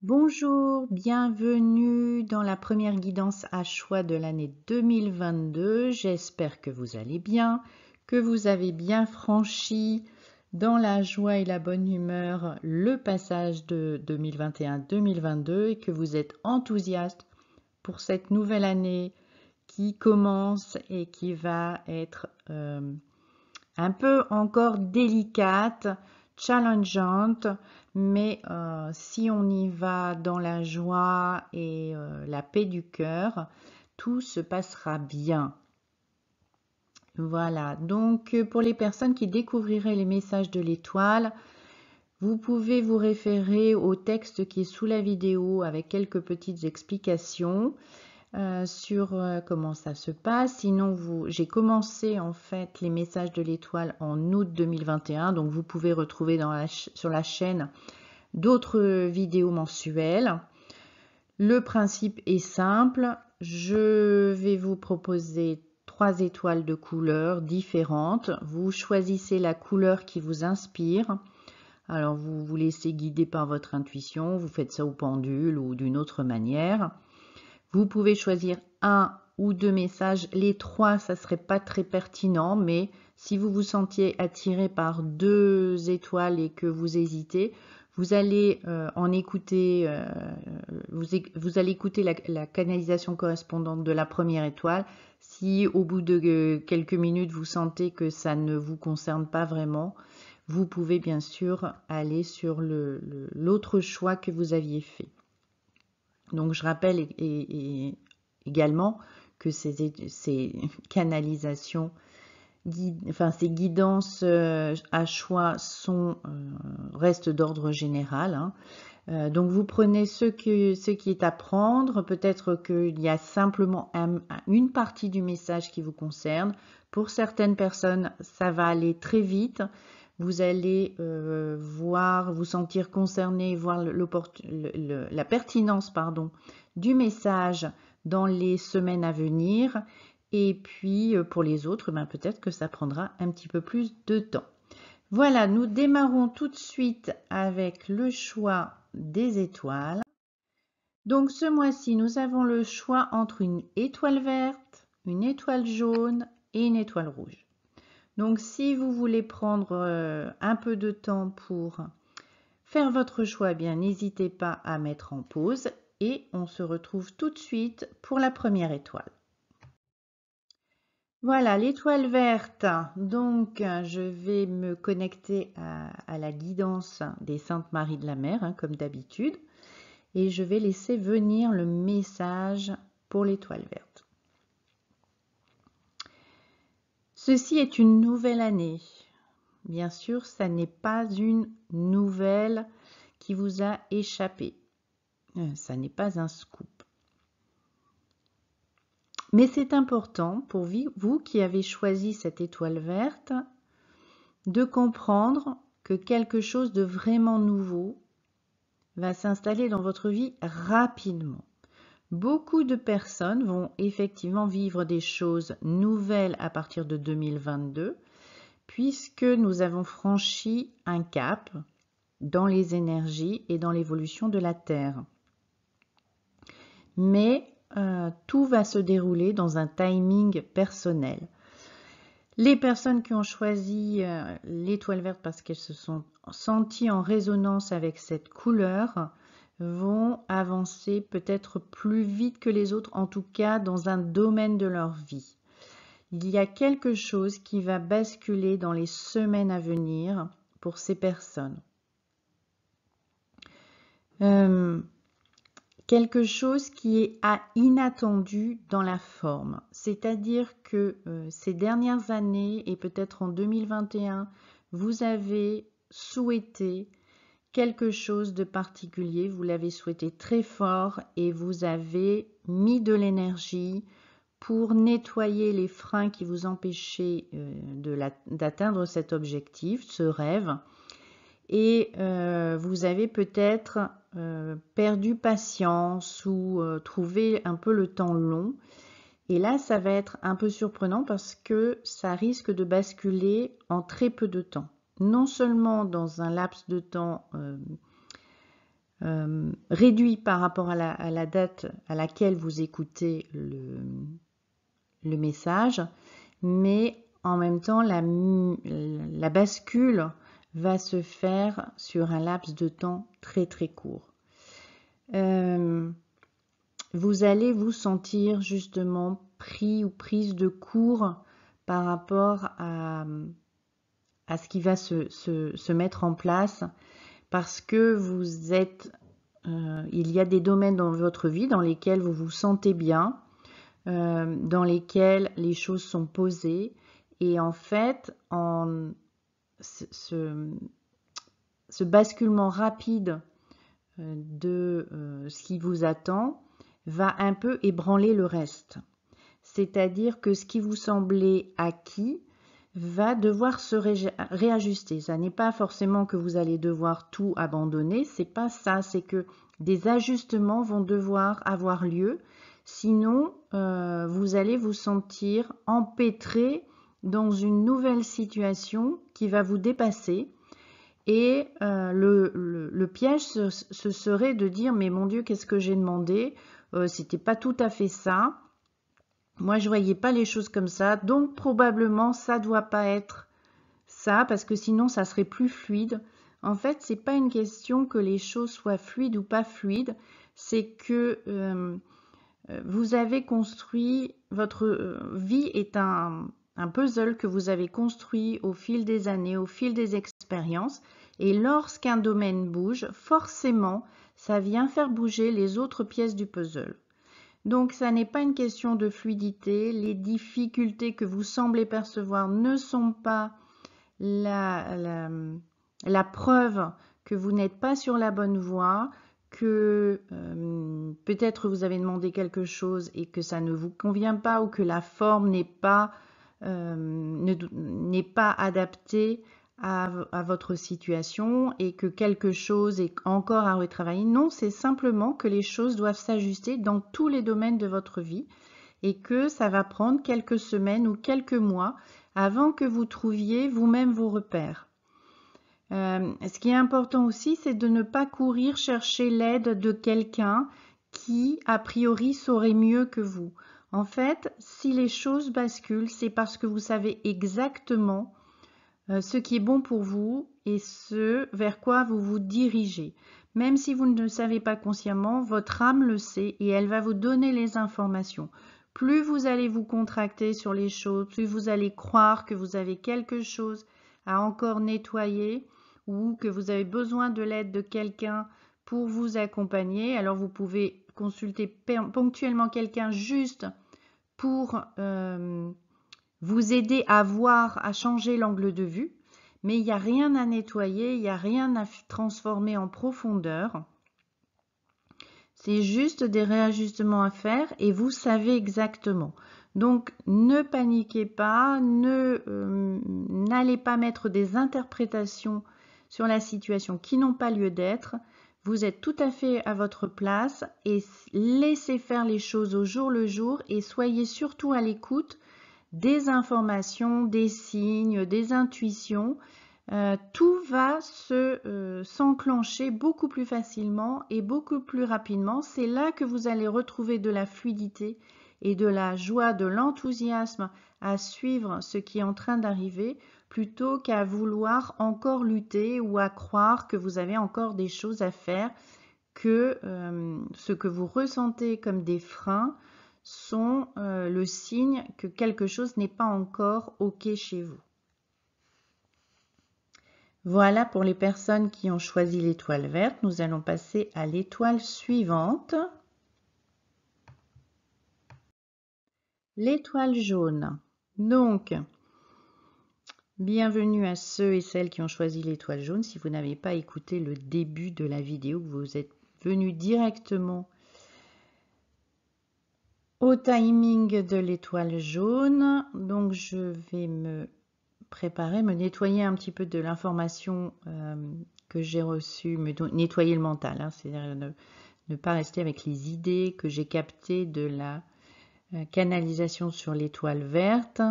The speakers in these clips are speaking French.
Bonjour, bienvenue dans la première guidance à choix de l'année 2022. J'espère que vous allez bien, que vous avez bien franchi dans la joie et la bonne humeur le passage de 2021-2022 et que vous êtes enthousiaste pour cette nouvelle année qui commence et qui va être un peu encore délicate, challengeante, mais si on y va dans la joie et la paix du cœur, tout se passera bien. Voilà, donc pour les personnes qui découvriraient les messages de l'étoile, vous pouvez vous référer au texte qui est sous la vidéo avec quelques petites explications sur comment ça se passe. Sinon, j'ai commencé en fait les messages de l'étoile en août 2021, donc vous pouvez retrouver sur la chaîne d'autres vidéos mensuelles. Le principe est simple, je vais vous proposer 3 étoiles de couleurs différentes. Vous choisissez la couleur qui vous inspire. Alors vous vous laissez guider par votre intuition, vous faites ça au pendule ou d'une autre manière. Vous pouvez choisir un ou deux messages. Les trois, ça serait pas très pertinent, mais si vous vous sentiez attiré par 2 étoiles et que vous hésitez, vous allez en écouter, vous allez écouter la canalisation correspondante de la première étoile. Si au bout de quelques minutes, vous sentez que ça ne vous concerne pas vraiment, vous pouvez bien sûr aller sur l'autre choix que vous aviez fait. Donc je rappelle également que ces canalisations, ces guidances à choix restent d'ordre général. Hein. Donc vous prenez ce qui est à prendre. Peut-être qu'il y a simplement une partie du message qui vous concerne. Pour certaines personnes, ça va aller très vite. Vous allez vous sentir concerné, voir la pertinence du message dans les semaines à venir. Et puis pour les autres, peut-être que ça prendra un petit peu plus de temps. Voilà, nous démarrons tout de suite avec le choix des étoiles. Donc ce mois-ci, nous avons le choix entre une étoile verte, une étoile jaune et une étoile rouge. Donc si vous voulez prendre un peu de temps pour faire votre choix, bien n'hésitez pas à mettre en pause et on se retrouve tout de suite pour la première étoile. Voilà, l'étoile verte. Donc je vais me connecter à la guidance des Saintes Maries de la Mer, hein, comme d'habitude, et je vais laisser venir le message pour l'étoile verte. Ceci est une nouvelle année. Bien sûr, ça n'est pas une nouvelle qui vous a échappé. Ça n'est pas un scoop. Mais c'est important pour vous qui avez choisi cette étoile verte de comprendre que quelque chose de vraiment nouveau va s'installer dans votre vie rapidement. Beaucoup de personnes vont effectivement vivre des choses nouvelles à partir de 2022, puisque nous avons franchi un cap dans les énergies et dans l'évolution de la Terre. Mais tout va se dérouler dans un timing personnel. Les personnes qui ont choisi l'étoile verte parce qu'elles se sont senties en résonance avec cette couleur vont avancer peut-être plus vite que les autres, en tout cas dans un domaine de leur vie. Il y a quelque chose qui va basculer dans les semaines à venir pour ces personnes. Quelque chose qui est inattendu dans la forme. C'est-à-dire que ces dernières années, et peut-être en 2021, vous avez souhaité quelque chose de particulier, vous l'avez souhaité très fort et vous avez mis de l'énergie pour nettoyer les freins qui vous empêchaient d'atteindre cet objectif, ce rêve. Et vous avez peut-être perdu patience ou trouvé un peu le temps long. Et là, ça va être un peu surprenant parce que ça risque de basculer en très peu de temps. Non seulement dans un laps de temps réduit par rapport à la date à laquelle vous écoutez le message, mais en même temps, la bascule va se faire sur un laps de temps très très court. Vous allez vous sentir justement pris ou prise de court par rapport à ce qui va se mettre en place, parce que vous êtes, il y a des domaines dans votre vie dans lesquels vous vous sentez bien, dans lesquels les choses sont posées, et en fait, ce basculement rapide de ce qui vous attend va un peu ébranler le reste. C'est-à-dire que ce qui vous semblait acquis va devoir se réajuster. Ça n'est pas forcément que vous allez devoir tout abandonner, c'est pas ça, c'est que des ajustements vont devoir avoir lieu, sinon vous allez vous sentir empêtré dans une nouvelle situation qui va vous dépasser. Et le piège ce serait de dire mais mon Dieu, qu'est-ce que j'ai demandé, c'était pas tout à fait ça. Moi, je voyais pas les choses comme ça, donc probablement ça doit pas être ça, parce que sinon ça serait plus fluide. En fait, c'est pas une question que les choses soient fluides ou pas fluides, c'est que vous avez construit, votre vie est un puzzle que vous avez construit au fil des années, au fil des expériences, et lorsqu'un domaine bouge, forcément, ça vient faire bouger les autres pièces du puzzle. Donc, ça n'est pas une question de fluidité. Les difficultés que vous semblez percevoir ne sont pas la preuve que vous n'êtes pas sur la bonne voie, que peut-être vous avez demandé quelque chose et que ça ne vous convient pas, ou que la forme n'est pas adaptée à votre situation et que quelque chose est encore à retravailler. Non, c'est simplement que les choses doivent s'ajuster dans tous les domaines de votre vie et que ça va prendre quelques semaines ou quelques mois avant que vous trouviez vous-même vos repères. Ce qui est important aussi, c'est de ne pas courir chercher l'aide de quelqu'un qui, a priori, saurait mieux que vous. En fait, si les choses basculent, c'est parce que vous savez exactement ce qui est bon pour vous et ce vers quoi vous vous dirigez. Même si vous ne le savez pas consciemment, votre âme le sait et elle va vous donner les informations. Plus vous allez vous contracter sur les choses, plus vous allez croire que vous avez quelque chose à encore nettoyer ou que vous avez besoin de l'aide de quelqu'un pour vous accompagner. Alors vous pouvez consulter ponctuellement quelqu'un juste pour vous aider à voir, à changer l'angle de vue, mais il n'y a rien à nettoyer, il n'y a rien à transformer en profondeur. C'est juste des réajustements à faire et vous savez exactement. Donc, ne paniquez pas, n'allez pas mettre des interprétations sur la situation qui n'ont pas lieu d'être. Vous êtes tout à fait à votre place et laissez faire les choses au jour le jour et soyez surtout à l'écoute des informations, des signes, des intuitions. Tout va s'enclencher beaucoup plus facilement et beaucoup plus rapidement. C'est là que vous allez retrouver de la fluidité et de la joie, de l'enthousiasme à suivre ce qui est en train d'arriver, plutôt qu'à vouloir encore lutter ou à croire que vous avez encore des choses à faire, que ce que vous ressentez comme des freins sont le signe que quelque chose n'est pas encore OK chez vous. Voilà pour les personnes qui ont choisi l'étoile verte. Nous allons passer à l'étoile suivante. L'étoile jaune. Donc, bienvenue à ceux et celles qui ont choisi l'étoile jaune. Si vous n'avez pas écouté le début de la vidéo, vous êtes venu directement au timing de l'étoile jaune. Donc, je vais me préparer, me nettoyer un petit peu de l'information que j'ai reçue, nettoyer le mental, hein, c'est-à-dire ne pas rester avec les idées que j'ai captées de la canalisation sur l'étoile verte,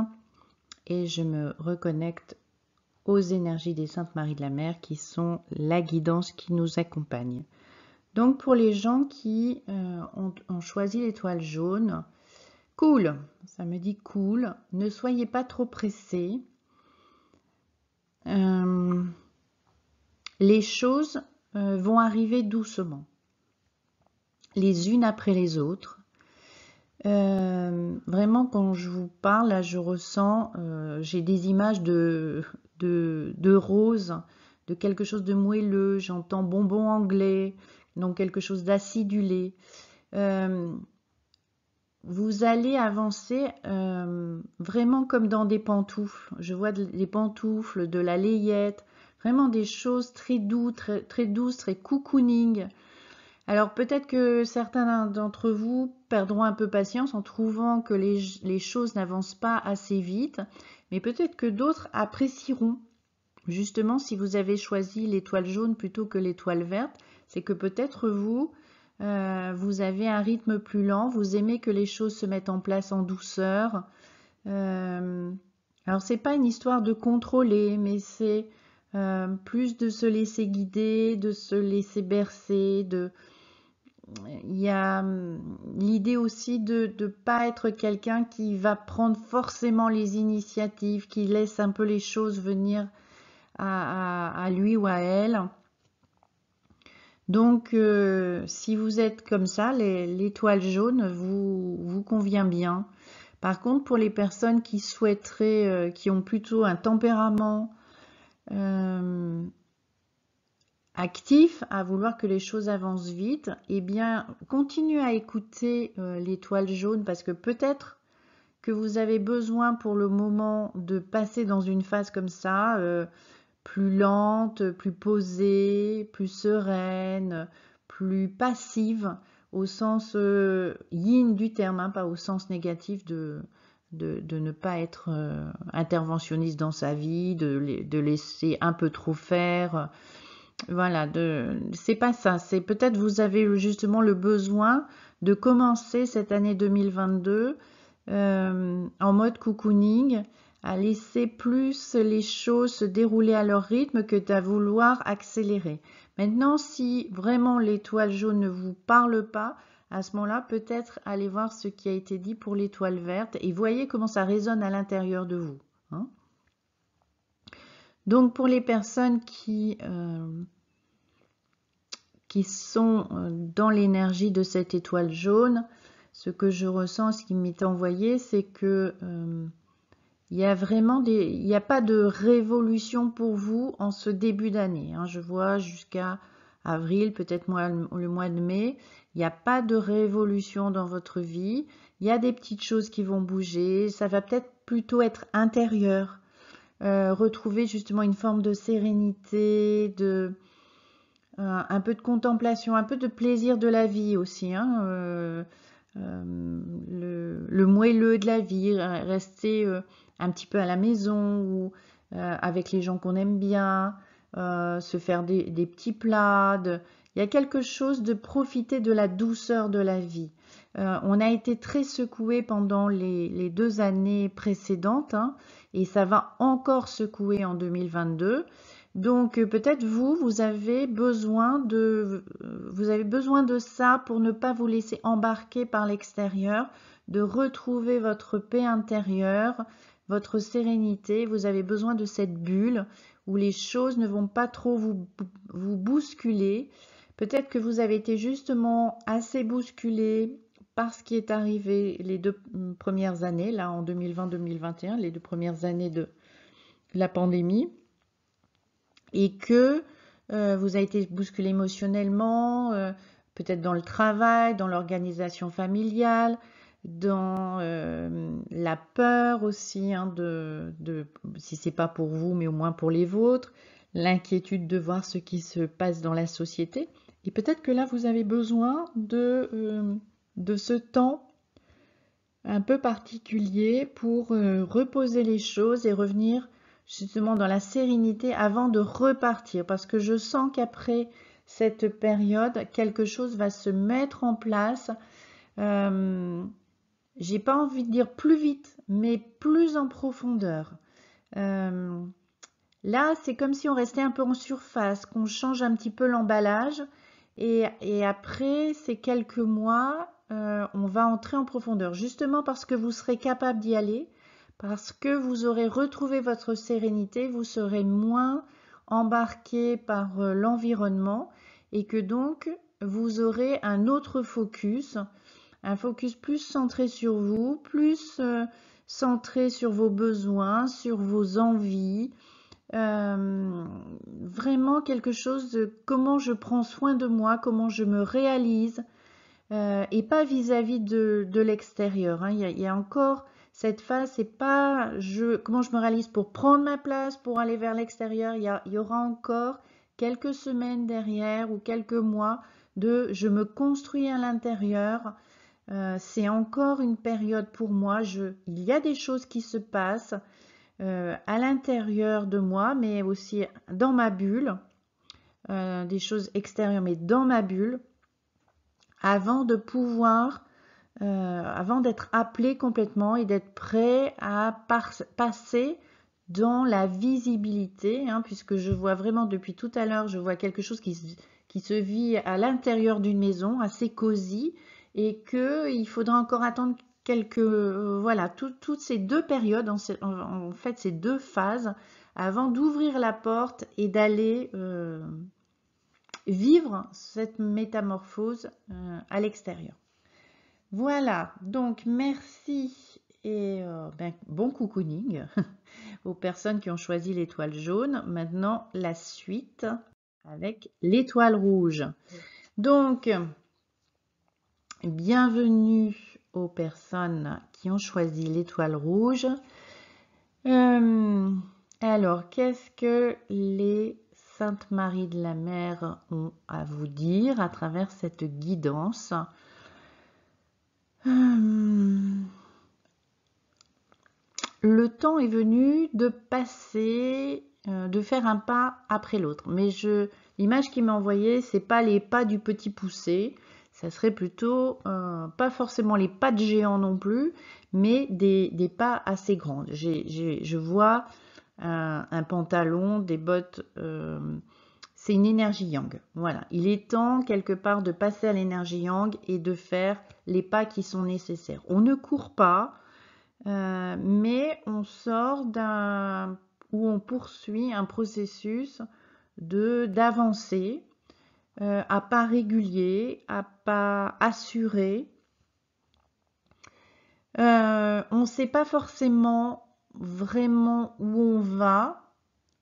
et je me reconnecte aux énergies des Saintes Maries de la Mer qui sont la guidance qui nous accompagne. Donc pour les gens qui ont choisi l'étoile jaune, cool, ça me dit cool, ne soyez pas trop pressés. Les choses vont arriver doucement, les unes après les autres. Vraiment, quand je vous parle, là, je ressens, j'ai des images de roses, de quelque chose de moelleux, j'entends bonbon anglais, donc quelque chose d'acidulé. Vous allez avancer vraiment comme dans des pantoufles. Je vois des pantoufles, de la layette, vraiment des choses très douces, très douces, très cocooning. Alors peut-être que certains d'entre vous perdront un peu patience en trouvant que les choses n'avancent pas assez vite, mais peut-être que d'autres apprécieront. Justement, si vous avez choisi l'étoile jaune plutôt que l'étoile verte, c'est que peut-être vous, vous avez un rythme plus lent, vous aimez que les choses se mettent en place en douceur. Alors c'est pas une histoire de contrôler, mais c'est plus de se laisser guider, de se laisser bercer, il y a l'idée aussi de ne pas être quelqu'un qui va prendre forcément les initiatives, qui laisse un peu les choses venir à lui ou à elle. Donc, si vous êtes comme ça, l'étoile jaune vous convient bien. Par contre, pour les personnes qui souhaiteraient, qui ont plutôt un tempérament actif, à vouloir que les choses avancent vite, eh bien, continuez à écouter l'étoile jaune parce que peut-être que vous avez besoin pour le moment de passer dans une phase comme ça, plus lente, plus posée, plus sereine, plus passive, au sens yin du terme, hein, pas au sens négatif de ne pas être interventionniste dans sa vie, de laisser un peu trop faire. Voilà, c'est pas ça. C'est peut-être vous avez justement le besoin de commencer cette année 2022 en mode cocooning, à laisser plus les choses se dérouler à leur rythme que d'à vouloir accélérer. Maintenant, si vraiment l'étoile jaune ne vous parle pas, à ce moment-là, peut-être allez voir ce qui a été dit pour l'étoile verte et voyez comment ça résonne à l'intérieur de vous. Hein. Donc pour les personnes qui sont dans l'énergie de cette étoile jaune, ce que je ressens, ce qui m'est envoyé, c'est que il y a vraiment il n'y a pas de révolution pour vous en ce début d'année. Hein. Je vois jusqu'à avril, peut-être le mois de mai, il n'y a pas de révolution dans votre vie. Il y a des petites choses qui vont bouger. Ça va peut-être plutôt être intérieur. Retrouver justement une forme de sérénité, un peu de contemplation, un peu de plaisir de la vie aussi. Hein, le moelleux de la vie, rester un petit peu à la maison ou avec les gens qu'on aime bien, se faire des petits plats. Il y a quelque chose de profiter de la douceur de la vie. On a été très secoué pendant les 2 années précédentes hein, et ça va encore secouer en 2022. Donc peut-être vous avez besoin de ça pour ne pas vous laisser embarquer par l'extérieur, de retrouver votre paix intérieure, votre sérénité. Vous avez besoin de cette bulle où les choses ne vont pas trop vous bousculer. Peut-être que vous avez été justement assez bousculé par ce qui est arrivé les 2 premières années, là en 2020-2021, les 2 premières années de la pandémie. Et que vous avez été bousculé émotionnellement, peut-être dans le travail, dans l'organisation familiale, dans la peur aussi, hein, si c'est pas pour vous, mais au moins pour les vôtres, l'inquiétude de voir ce qui se passe dans la société. Et peut-être que là, vous avez besoin de ce temps un peu particulier pour reposer les choses et revenir justement dans la sérénité avant de repartir parce que je sens qu'après cette période quelque chose va se mettre en place j'ai pas envie de dire plus vite mais plus en profondeur là c'est comme si on restait un peu en surface, qu'on change un petit peu l'emballage Et après ces quelques mois, on va entrer en profondeur, justement parce que vous serez capable d'y aller, parce que vous aurez retrouvé votre sérénité, vous serez moins embarqué par l'environnement et que donc vous aurez un autre focus, un focus plus centré sur vous, plus centré sur vos besoins, sur vos envies, vraiment quelque chose de comment je prends soin de moi, comment je me réalise, et pas vis-à-vis de l'extérieur. Hein. Il y a encore cette phase, c'est pas comment je me réalise pour prendre ma place, pour aller vers l'extérieur. Il y aura encore quelques semaines derrière ou quelques mois de je me construis à l'intérieur. C'est encore une période pour moi. Il y a des choses qui se passent à l'intérieur de moi, mais aussi dans ma bulle, des choses extérieures, mais dans ma bulle, avant de pouvoir, avant d'être appelé complètement et d'être prêt à passer dans la visibilité, hein, puisque je vois vraiment depuis tout à l'heure, je vois quelque chose qui se vit à l'intérieur d'une maison, assez cosy, et qu'il faudra encore attendre quelques, voilà, toutes ces deux périodes, en fait ces deux phases, avant d'ouvrir la porte et d'aller vivre cette métamorphose à l'extérieur. Voilà, donc merci et bon cocooning aux personnes qui ont choisi l'étoile jaune. Maintenant, la suite avec l'étoile rouge. Donc, bienvenue aux personnes qui ont choisi l'étoile rouge. Alors, qu'est-ce que les Saintes Maries de la Mer ont à vous dire à travers cette guidance? Le temps est venu de passer, de faire un pas après l'autre. Mais l'image qui m'a envoyée, c'est pas les pas du petit poussé. Ça serait plutôt, pas forcément les pas de géant non plus, mais des pas assez grands. Je vois un pantalon, des bottes, c'est une énergie yang. Voilà, il est temps quelque part de passer à l'énergie yang et de faire les pas qui sont nécessaires. On ne court pas, mais on sort où on poursuit un processus d'avancer à pas réguliers, à pas assurés. On ne sait pas forcément vraiment où on va,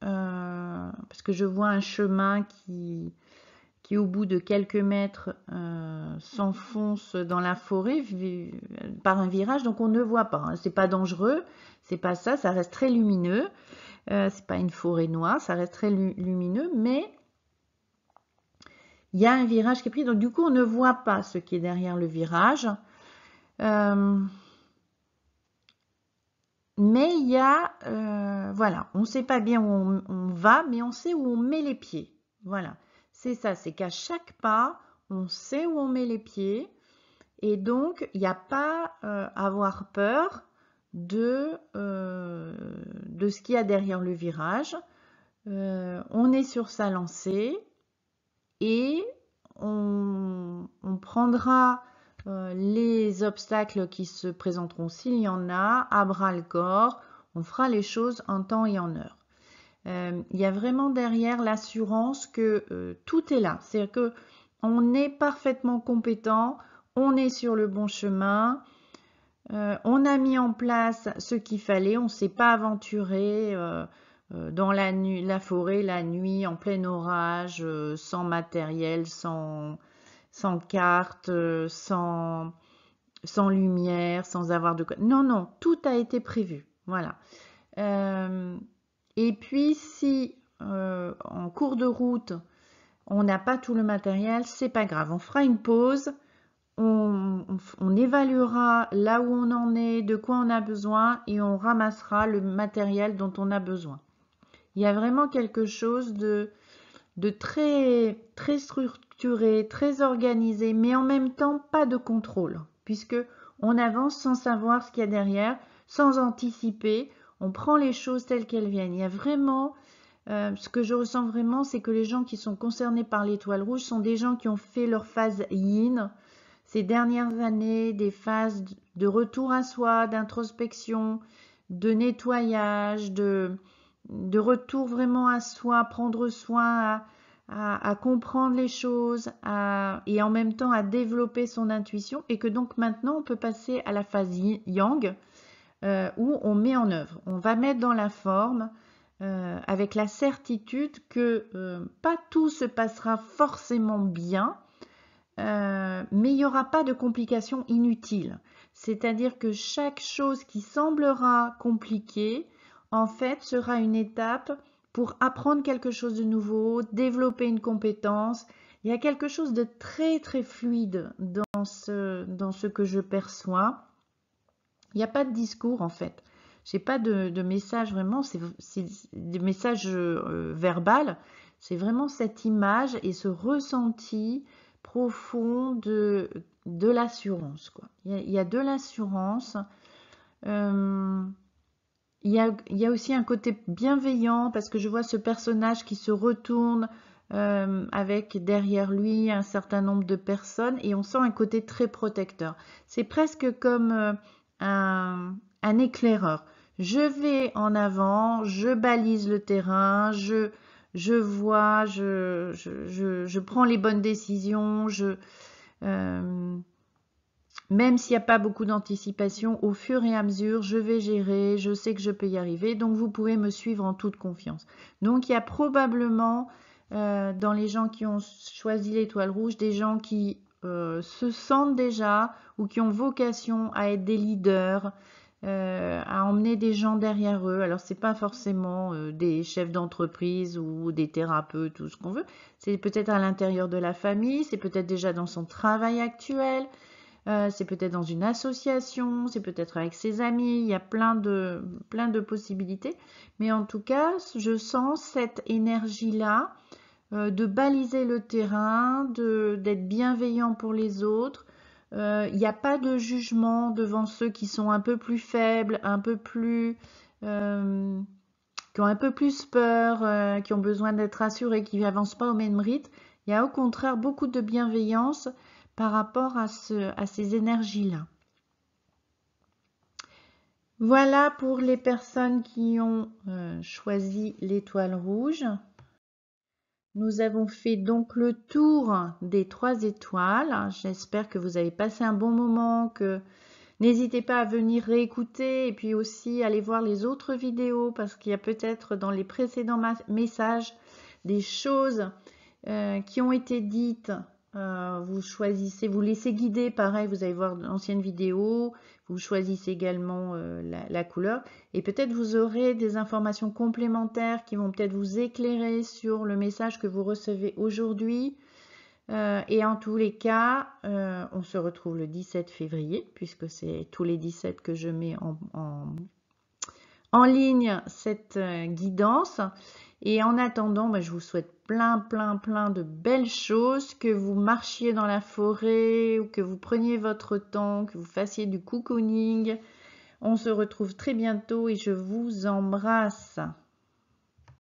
parce que je vois un chemin qui au bout de quelques mètres s'enfonce dans la forêt par un virage, donc on ne voit pas. Hein. C'est pas dangereux, c'est pas ça, ça reste très lumineux. C'est pas une forêt noire, ça reste très lumineux, mais il y a un virage qui est pris, donc du coup on ne voit pas ce qui est derrière le virage. Mais il y a, voilà, on ne sait pas bien où on va, mais on sait où on met les pieds. Voilà, c'est ça, c'est qu'à chaque pas, on sait où on met les pieds. Et donc, il n'y a pas à avoir peur de ce qu'il y a derrière le virage. On est sur sa lancée et on prendra les obstacles qui se présenteront s'il y en a, à bras le corps, on fera les choses en temps et en heure. Il y a vraiment derrière l'assurance que tout est là, c'est-à-dire que on est parfaitement compétent, on est sur le bon chemin, on a mis en place ce qu'il fallait, on ne s'est pas aventuré dans la forêt, la nuit, en plein orage, sans matériel, sans carte, sans lumière, sans avoir de... Non, non, tout a été prévu. Voilà. Et puis, si en cours de route, on n'a pas tout le matériel, c'est pas grave. On fera une pause, on évaluera là où on en est, de quoi on a besoin et on ramassera le matériel dont on a besoin. Il y a vraiment quelque chose de très, très structuré, très organisé, mais en même temps pas de contrôle, puisque on avance sans savoir ce qu'il y a derrière, sans anticiper, on prend les choses telles qu'elles viennent. Il y a vraiment Ce que je ressens vraiment, c'est que les gens qui sont concernés par l'étoile rouge sont des gens qui ont fait leur phase yin ces dernières années, des phases de retour à soi, d'introspection, de nettoyage, de retour vraiment à soi, prendre soin, à comprendre les choses et en même temps à développer son intuition, et que donc maintenant on peut passer à la phase yang où on met en œuvre, on va mettre dans la forme avec la certitude que pas tout se passera forcément bien, mais il n'y aura pas de complications inutiles. C'est-à-dire que chaque chose qui semblera compliquée, en fait, sera une étape pour apprendre quelque chose de nouveau, développer une compétence. Il y a quelque chose de très très fluide dans ce que je perçois. Il n'y a pas de discours en fait. Je n'ai pas de message vraiment, c'est des messages verbal. C'est vraiment cette image et ce ressenti profond de l'assurance. Il y a de l'assurance. Il y a aussi un côté bienveillant parce que je vois ce personnage qui se retourne avec derrière lui un certain nombre de personnes et on sent un côté très protecteur. C'est presque comme un éclaireur. Je vais en avant, je balise le terrain, je vois, je prends les bonnes décisions, même s'il n'y a pas beaucoup d'anticipation, au fur et à mesure, je vais gérer, je sais que je peux y arriver, donc vous pouvez me suivre en toute confiance. Donc il y a probablement dans les gens qui ont choisi l'étoile rouge, des gens qui se sentent déjà ou qui ont vocation à être des leaders, à emmener des gens derrière eux. Alors c'est pas forcément des chefs d'entreprise ou des thérapeutes ou ce qu'on veut, c'est peut-être à l'intérieur de la famille, c'est peut-être déjà dans son travail actuel, c'est peut-être dans une association, c'est peut-être avec ses amis, il y a plein de possibilités. Mais en tout cas, je sens cette énergie-là de baliser le terrain, d'être bienveillant pour les autres. Il n'y a pas de jugement devant ceux qui sont un peu plus faibles, un peu plus... qui ont un peu plus peur, qui ont besoin d'être rassurés, qui n'avancent pas au même rythme. Il y a au contraire beaucoup de bienveillance par rapport à ces énergies-là. Voilà pour les personnes qui ont choisi l'étoile rouge. Nous avons fait donc le tour des 3 étoiles. J'espère que vous avez passé un bon moment, que n'hésitez pas à venir réécouter et puis aussi aller voir les autres vidéos parce qu'il y a peut-être dans les précédents messages des choses qui ont été dites. Vous choisissez, vous laissez guider, pareil, vous allez voir l'ancienne vidéo, vous choisissez également la couleur et peut-être vous aurez des informations complémentaires qui vont peut-être vous éclairer sur le message que vous recevez aujourd'hui. Et en tous les cas, on se retrouve le 17 février, puisque c'est tous les 17 que je mets en ligne cette guidance. Et en attendant, je vous souhaite plein de belles choses, que vous marchiez dans la forêt, ou que vous preniez votre temps, que vous fassiez du cocooning. On se retrouve très bientôt et je vous embrasse.